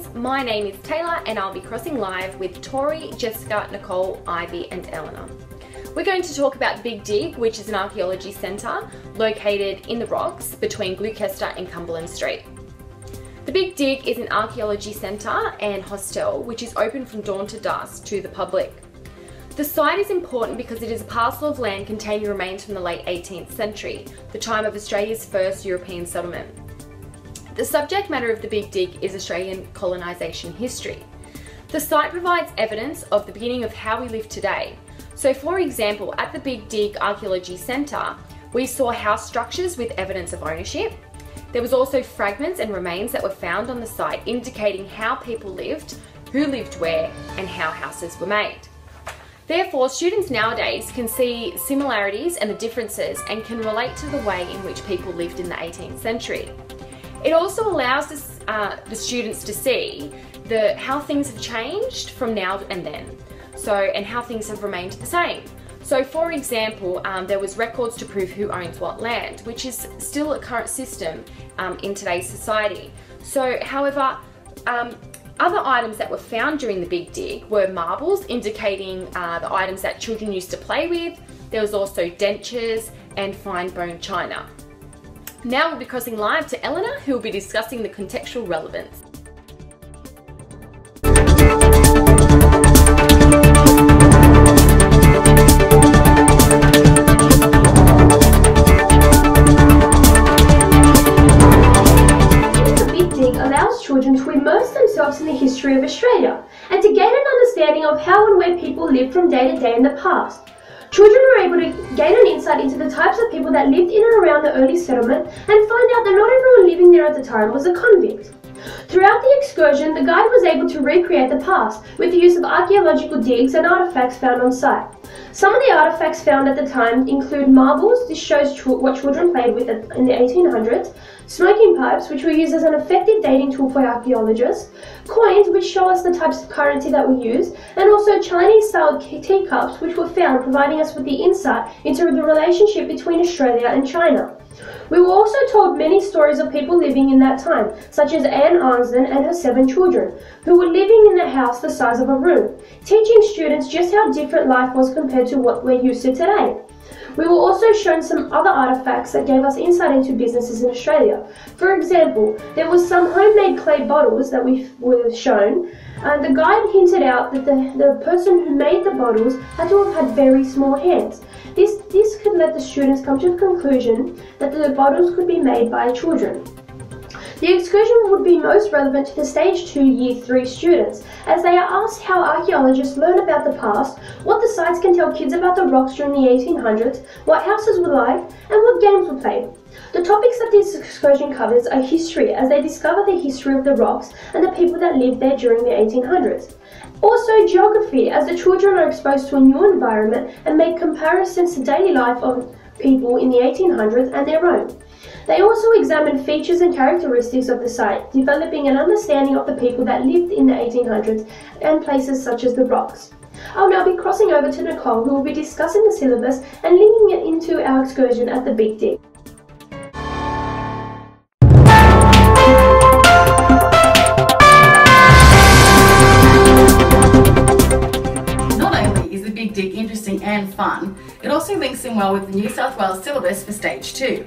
friends, my name is Taylor and I'll be crossing live with Tori, Jessica, Nicole, Ivy and Eleanor. We're going to talk about Big Dig, which is an archaeology centre located in the rocks between Gloucester and Cumberland Street. The Big Dig is an archaeology centre and hostel which is open from dawn to dusk to the public. The site is important because it is a parcel of land containing remains from the late 18th century, the time of Australia's first European settlement. The subject matter of the Big Dig is Australian colonisation history. The site provides evidence of the beginning of how we live today. So for example, at the Big Dig Archaeology Centre, we saw house structures with evidence of ownership. There was also fragments and remains that were found on the site indicating how people lived, who lived where, and how houses were made. Therefore, students nowadays can see similarities and the differences and can relate to the way in which people lived in the 18th century. It also allows the students to see how things have changed from now and then, and how things have remained the same. So for example, there was records to prove who owns what land, which is still a current system in today's society. So however, other items that were found during the Big Dig were marbles, indicating the items that children used to play with. There was also dentures and fine bone china. Now we'll be crossing live to Eleanor, who will be discussing the contextual relevance. The Big Dig allows children to immerse themselves in the history of Australia and to gain an understanding of how and where people lived from day to day in the past. Children are able to gain an insight into the types of people that lived in and around the early settlement and find out that not everyone living there at the time was a convict. Throughout the excursion, the guide was able to recreate the past with the use of archaeological digs and artefacts found on site. Some of the artefacts found at the time include marbles, this shows what children played with in the 1800s, smoking pipes, which were used as an effective dating tool for archaeologists, coins, which show us the types of currency that were used, and also Chinese-style teacups, which were found, providing us with the insight into the relationship between Australia and China. We were also told many stories of people living in that time, such as Anne Arnsden and her 7 children, who were living in a house the size of a room, teaching students just how different life was compared to what we're used to today. We were also shown some other artefacts that gave us insight into businesses in Australia. For example, there was some homemade clay bottles that we were shown, and the guide hinted out that the person who made the bottles had to have had very small hands. This could let the students come to the conclusion that the bottles could be made by children. The excursion would be most relevant to the Stage 2 Year 3 students, as they are asked how archaeologists learn about the past, what the sites can tell kids about the rocks during the 1800s, what houses were like, and what games were played. The topics that this excursion covers are history, as they discover the history of the rocks and the people that lived there during the 1800s. Also geography, as the children are exposed to a new environment and make comparisons to daily life of people in the 1800s and their own. They also examine features and characteristics of the site, developing an understanding of the people that lived in the 1800s and places such as the rocks. I'll now be crossing over to Nicole, who will be discussing the syllabus and linking it into our excursion at the Big Dig. Big Dig interesting and fun, it also links in well with the New South Wales syllabus for Stage 2.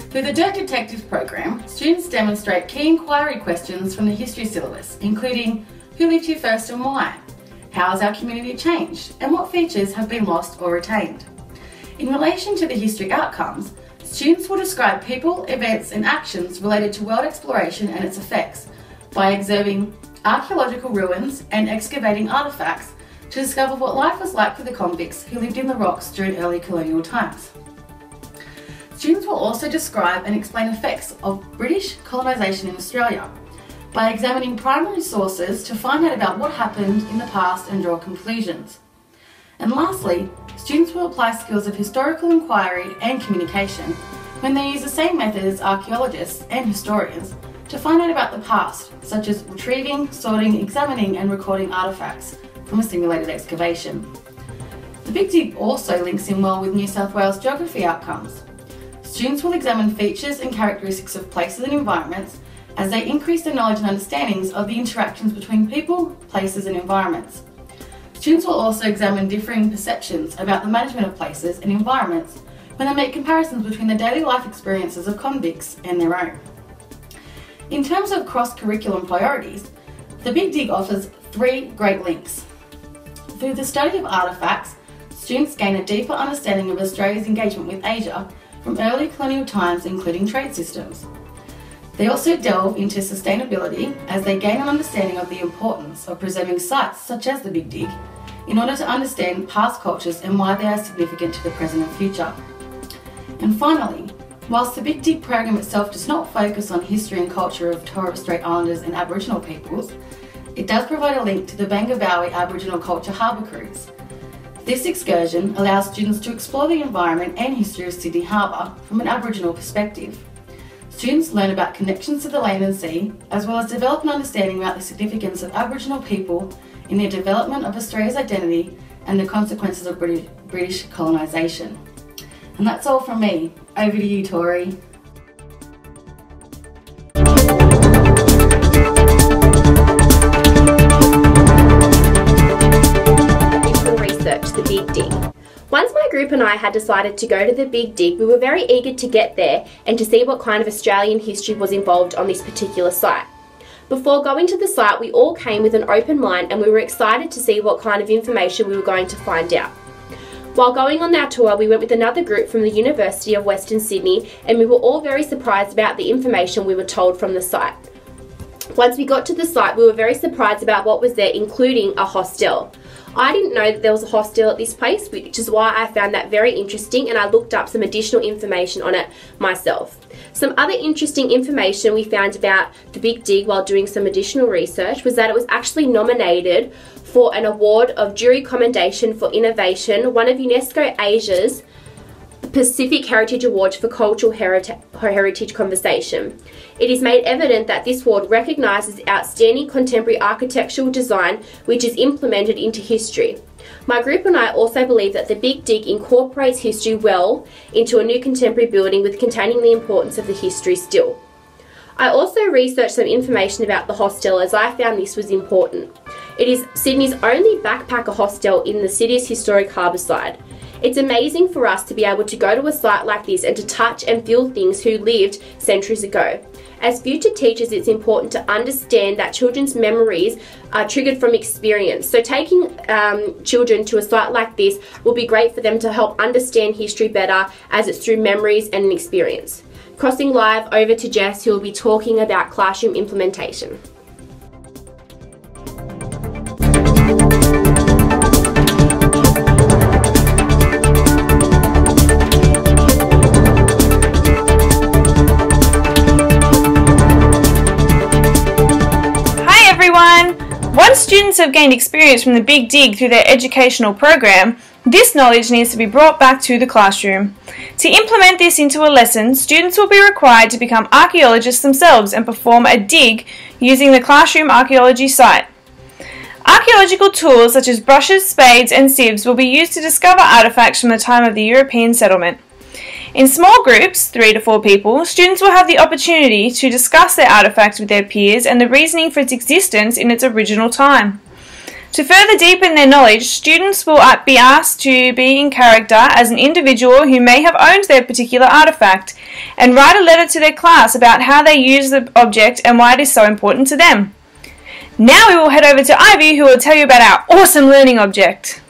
Through the Dirt Detective program, students demonstrate key inquiry questions from the history syllabus, including who lived here first and why, how has our community changed, and what features have been lost or retained. In relation to the history outcomes, students will describe people, events and actions related to world exploration and its effects by observing archaeological ruins and excavating artefacts to discover what life was like for the convicts who lived in the rocks during early colonial times. Students will also describe and explain effects of British colonisation in Australia by examining primary sources to find out about what happened in the past and draw conclusions. And lastly, students will apply skills of historical inquiry and communication when they use the same method as archaeologists and historians to find out about the past, such as retrieving, sorting, examining and recording artefacts from a simulated excavation. The Big Dig also links in well with New South Wales geography outcomes. Students will examine features and characteristics of places and environments as they increase their knowledge and understandings of the interactions between people, places and environments. Students will also examine differing perceptions about the management of places and environments when they make comparisons between the daily life experiences of convicts and their own. In terms of cross-curriculum priorities, The Big Dig offers 3 great links. Through the study of artefacts, students gain a deeper understanding of Australia's engagement with Asia from early colonial times, including trade systems. They also delve into sustainability as they gain an understanding of the importance of preserving sites such as the Big Dig in order to understand past cultures and why they are significant to the present and future. And finally, whilst the Big Dig program itself does not focus on history and culture of Torres Strait Islanders and Aboriginal peoples, it does provide a link to the Bangabowie Aboriginal Culture Harbour Cruise. This excursion allows students to explore the environment and history of Sydney Harbour from an Aboriginal perspective. Students learn about connections to the land and sea, as well as develop an understanding about the significance of Aboriginal people in their development of Australia's identity and the consequences of British colonisation. And that's all from me. Over to you, Tori. Research The Big Dig. Once my group and I had decided to go to the Big Dig, we were very eager to get there and to see what kind of Australian history was involved on this particular site. Before going to the site, we all came with an open mind and we were excited to see what kind of information we were going to find out. While going on our tour, we went with another group from the University of Western Sydney and we were all very surprised about the information we were told from the site. Once we got to the site, we were very surprised about what was there, including a hostel. I didn't know that there was a hostel at this place, which is why I found that very interesting, and I looked up some additional information on it myself. Some other interesting information we found about the Big Dig while doing some additional research was that it was actually nominated for an award of Jury Commendation for Innovation, one of UNESCO Asia's Pacific Heritage Awards for Cultural Heritage Conservation. It is made evident that this award recognises outstanding contemporary architectural design which is implemented into history. My group and I also believe that the Big Dig incorporates history well into a new contemporary building with containing the importance of the history still. I also researched some information about the hostel as I found this was important. It is Sydney's only backpacker hostel in the city's historic harbour side. It's amazing for us to be able to go to a site like this and to touch and feel things who lived centuries ago. As future teachers, it's important to understand that children's memories are triggered from experience. So taking children to a site like this will be great for them to help understand history better as it's through memories and an experience. Crossing live over to Jess, who will be talking about classroom implementation. Once students have gained experience from the Big Dig through their educational program, this knowledge needs to be brought back to the classroom. To implement this into a lesson, students will be required to become archaeologists themselves and perform a dig using the classroom archaeology site. Archaeological tools such as brushes, spades and sieves will be used to discover artefacts from the time of the European settlement. In small groups, 3 to 4 people, students will have the opportunity to discuss their artefacts with their peers and the reasoning for its existence in its original time. To further deepen their knowledge, students will be asked to be in character as an individual who may have owned their particular artefact and write a letter to their class about how they use the object and why it is so important to them. Now we will head over to Ivy, who will tell you about our awesome learning object.